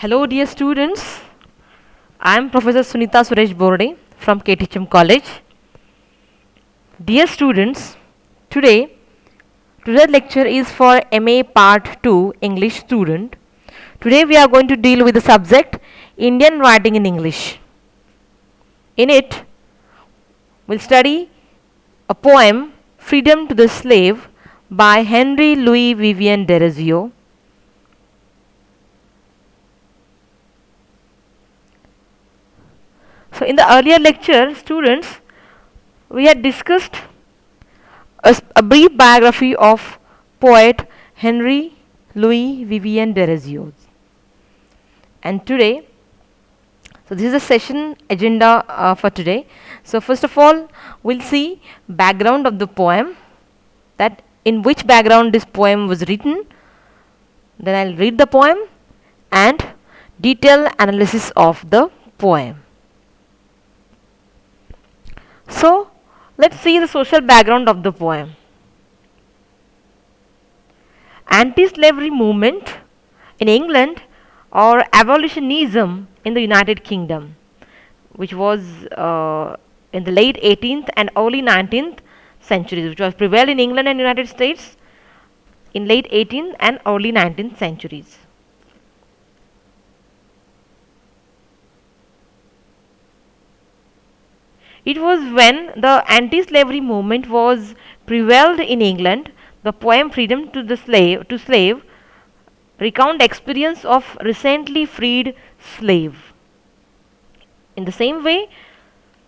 Hello, dear students. I am Professor Sunita Borde from KTHM College. Dear students, today today's lecture is for MA Part 2 English student. Today we are going to deal with the subject Indian writing in English. In it, we'll study a poem Freedom to the Slave by Henry Louis Vivian Derozio. So in the earlier lecture, students, we had discussed a brief biography of poet Henry Louis Vivian Derozio. And today, so this is the session agenda for today. So first of all, we'll see background of the poem, that in which background this poem was written. Then I'll read the poem and detailed analysis of the poem. So let's see the social background of the poem. Anti-slavery movement in England or abolitionism in the United Kingdom, which was in the late 18th and early 19th centuries, which was prevailed in England and United States in late 18th and early 19th centuries. It was when the anti-slavery movement was prevailed in England. The poem Freedom to the Slave recount experience of recently freed slave. In the same way,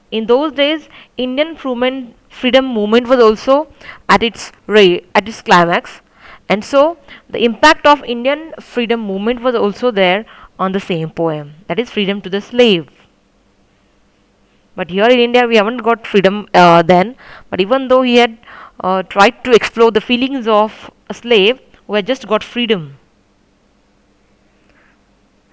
in those days, Indian freedom movement was also at its climax, and so the impact of Indian freedom movement was also there on the same poem, that is Freedom to the Slave. But here in India, we haven't got freedom then. But even though he had tried to explore the feelings of a slave who had just got freedom.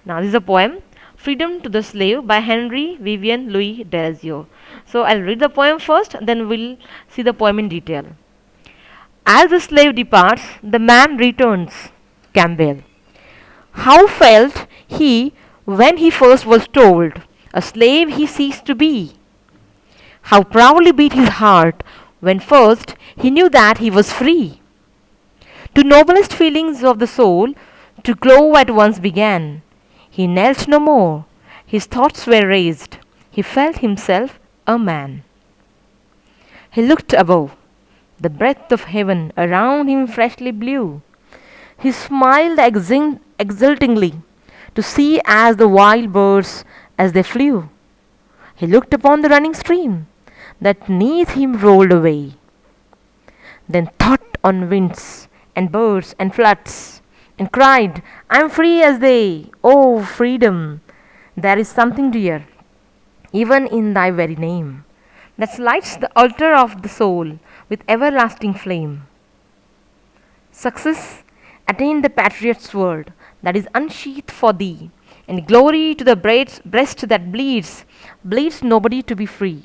Now, this is a poem, Freedom to the Slave by Henry Vivian Louis Derozio. So, I'll read the poem first, then we'll see the poem in detail. As the slave departs, the man returns. Campbell. How felt he when he first was told a slave he ceased to be? How proudly beat his heart when first he knew that he was free. To noblest feelings of the soul to glow at once began. He knelt no more, his thoughts were raised, he felt himself a man. He looked above, the breath of heaven around him freshly blew. He smiled exultingly to see as the wild birds as they flew. He looked upon the running stream that neath him rolled away. Then thought on winds and birds and floods, and cried, I am free as they. Oh, freedom! There is something dear, even in thy very name, that lights the altar of the soul with everlasting flame. Success attained the patriot's word that is unsheathed for thee, and glory to the breast that bleeds nobody to be free.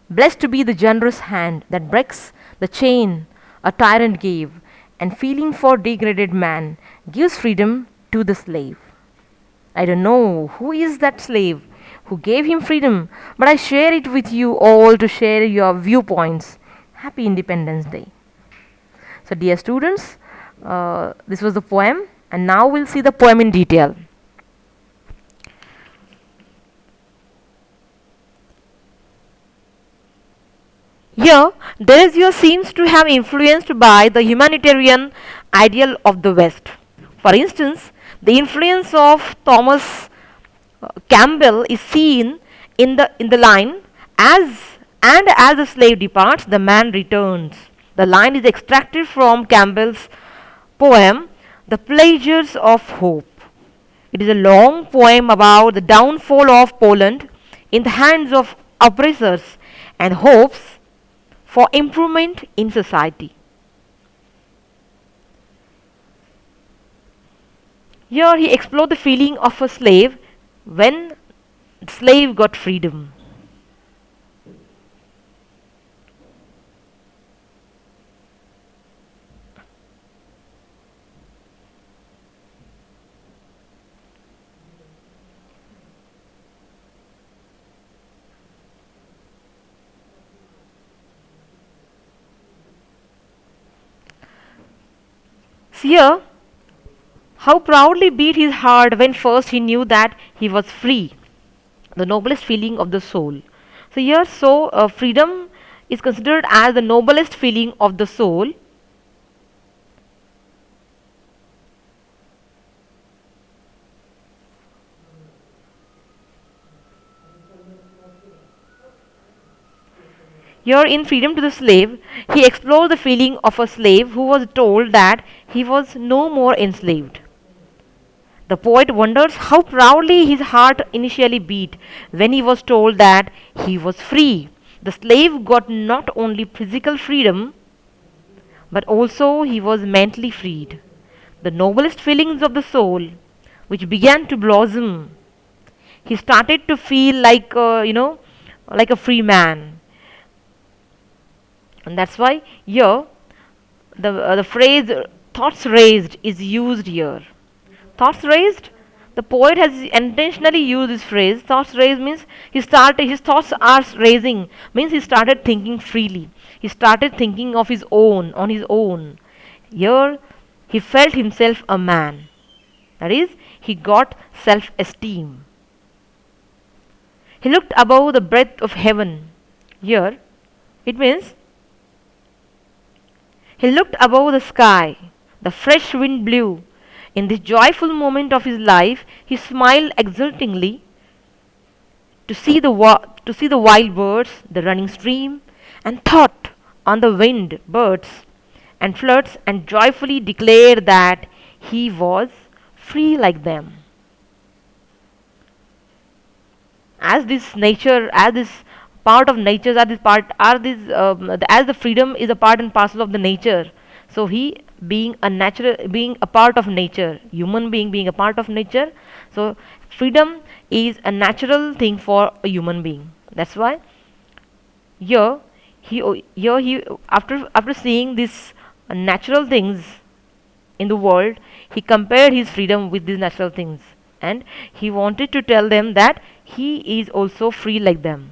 Blessed to be the generous hand that breaks the chain a tyrant gave, and feeling for degraded man gives freedom to the slave. I don't know who is that slave who gave him freedom, but I share it with you all to share your viewpoints. Happy Independence Day. So, dear students, this was the poem, and now we'll see the poem in detail. Here, Derozio seems to have influenced by the humanitarian ideal of the West. For instance, the influence of Thomas Campbell is seen in the line, as the slave departs, the man returns. The line is extracted from Campbell's poem, The Pleasures of Hope. It is a long poem about the downfall of Poland in the hands of oppressors and hopes for improvement in society. Here he explored the feeling of a slave when the slave got freedom. So here, how proudly beat his heart when first he knew that he was free, the noblest feeling of the soul. So here, freedom is considered as the noblest feeling of the soul. Here in Freedom to the Slave, he explores the feeling of a slave who was told that he was no more enslaved. The poet wonders how proudly his heart initially beat when he was told that he was free. The slave got not only physical freedom, but also he was mentally freed. The noblest feelings of the soul, which began to blossom, he started to feel like, like a free man. And that's why here the phrase thoughts raised is used here. Thoughts raised, the poet has intentionally used this phrase. Thoughts raised means his thoughts are raising, means he started thinking freely. He started thinking of his own, on his own. Here he felt himself a man. That is, he got self esteem. He looked above the breadth of heaven. Here it means he looked above the sky. The fresh wind blew. In this joyful moment of his life, he smiled exultingly to see the wild birds, the running stream, and thought on the wind, birds, and floods, and joyfully declared that he was free like them. As this nature, as this part of nature, as this part, are this as the freedom is a part and parcel of the nature. So he being a natural, being a part of nature, human being a part of nature. So freedom is a natural thing for a human being. That's why here he after seeing these natural things in the world, he compared his freedom with these natural things, and he wanted to tell them that he is also free like them.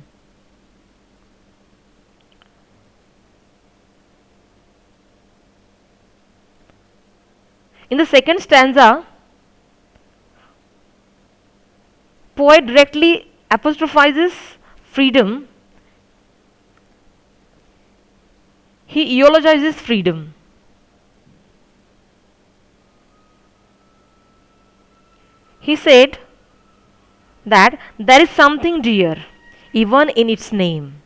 In the second stanza, poet directly apostrophizes freedom. He eulogizes freedom. He said that there is something dear even in its name.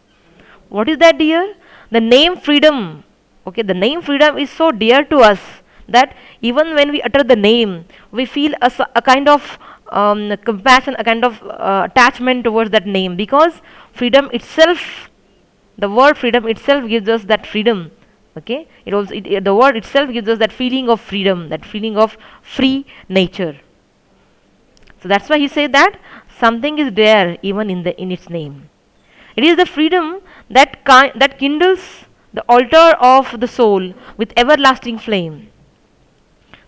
What is that dear? The name freedom. Okay, the name freedom is so dear to us that even when we utter the name, we feel a kind of compassion, a kind of attachment towards that name, because freedom itself, the word freedom itself gives us that freedom. Okay, the word itself gives us that feeling of freedom, that feeling of free nature. So that's why he said that something is there even in its name. It is the freedom that kindles the altar of the soul with everlasting flame.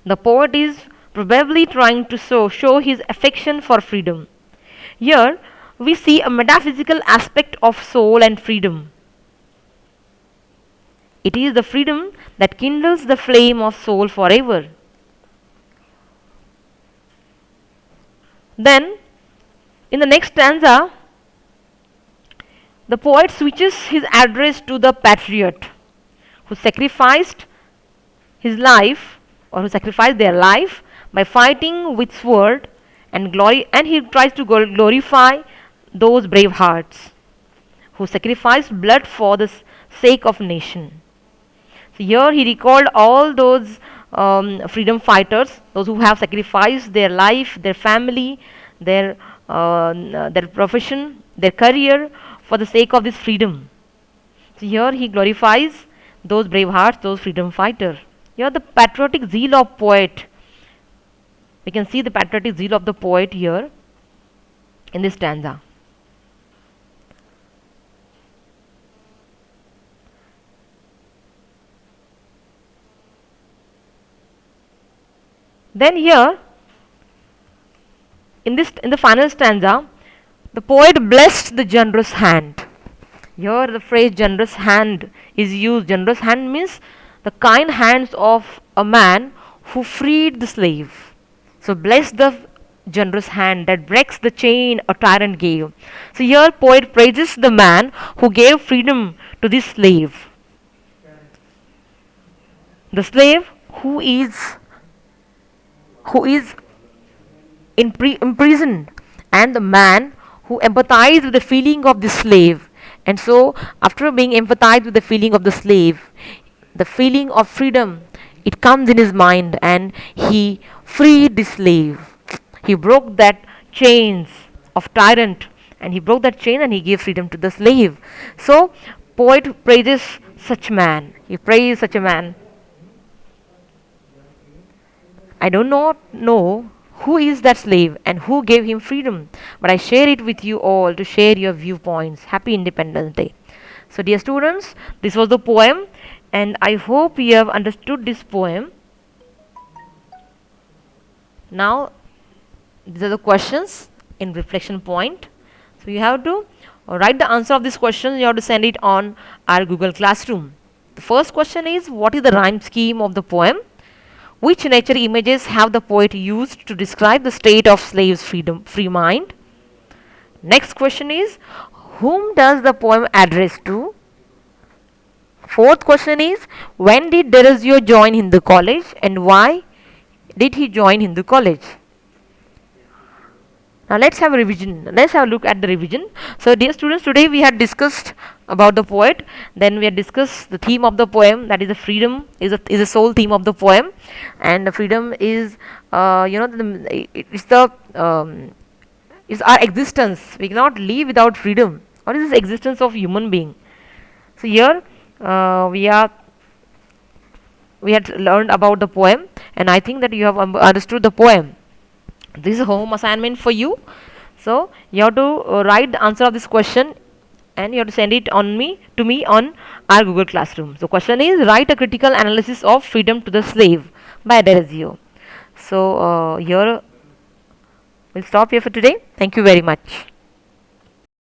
The poet is probably trying to show his affection for freedom. Here we see a metaphysical aspect of soul and freedom. It is the freedom that kindles the flame of soul forever. Then, in the next stanza, the poet switches his address to the patriot who sacrificed his life, or who sacrificed their life by fighting with sword and glory, and he tries to glorify those brave hearts who sacrificed blood for the sake of nation. So here he recalled all those freedom fighters, those who have sacrificed their life, their family, their profession, their career for the sake of this freedom. So here he glorifies those brave hearts, those freedom fighters. Here the patriotic zeal of poet. We can see the patriotic zeal of the poet here in this stanza. Then here, in the final stanza, the poet blessed the generous hand. Here the phrase generous hand is used. Generous hand means the kind hands of a man who freed the slave. So bless the generous hand that breaks the chain a tyrant gave. So here poet praises the man who gave freedom to this slave. The slave who is imprisoned, and the man who empathized with the feeling of the slave. And so after being empathized with the feeling of the slave, the feeling of freedom, it comes in his mind, and he freed the slave. He broke that chains of tyrant, and he broke that chain and he gave freedom to the slave. So poet praises such man, he praises such a man. I do not know who is that slave and who gave him freedom, but I share it with you all to share your viewpoints. Happy Independence Day. So, dear students, this was the poem, and I hope you have understood this poem. Now, these are the questions in reflection point. So, you have to write the answer of this question, you have to send it on our Google Classroom. The first question is, what is the rhyme scheme of the poem? Which nature images have the poet used to describe the state of slaves' free mind? Next question is, whom does the poem address to? Fourth question is, when did Derozio join Hindu College and why did he join Hindu College? Now let's have a revision. Let's have a look at the revision. So dear students, today we had discussed about the poet. Then we had discussed the theme of the poem, that is the freedom is the sole theme of the poem, and the freedom is it's our existence. We cannot live without freedom. What is this existence of human being? So here we had learned about the poem, and I think that you have understood the poem. This is a home assignment for you. So you have to write the answer of this question, and you have to send it to me on our Google Classroom. So question is, write a critical analysis of Freedom to the Slave by Derozio. So here we'll stop here for today. Thank you very much.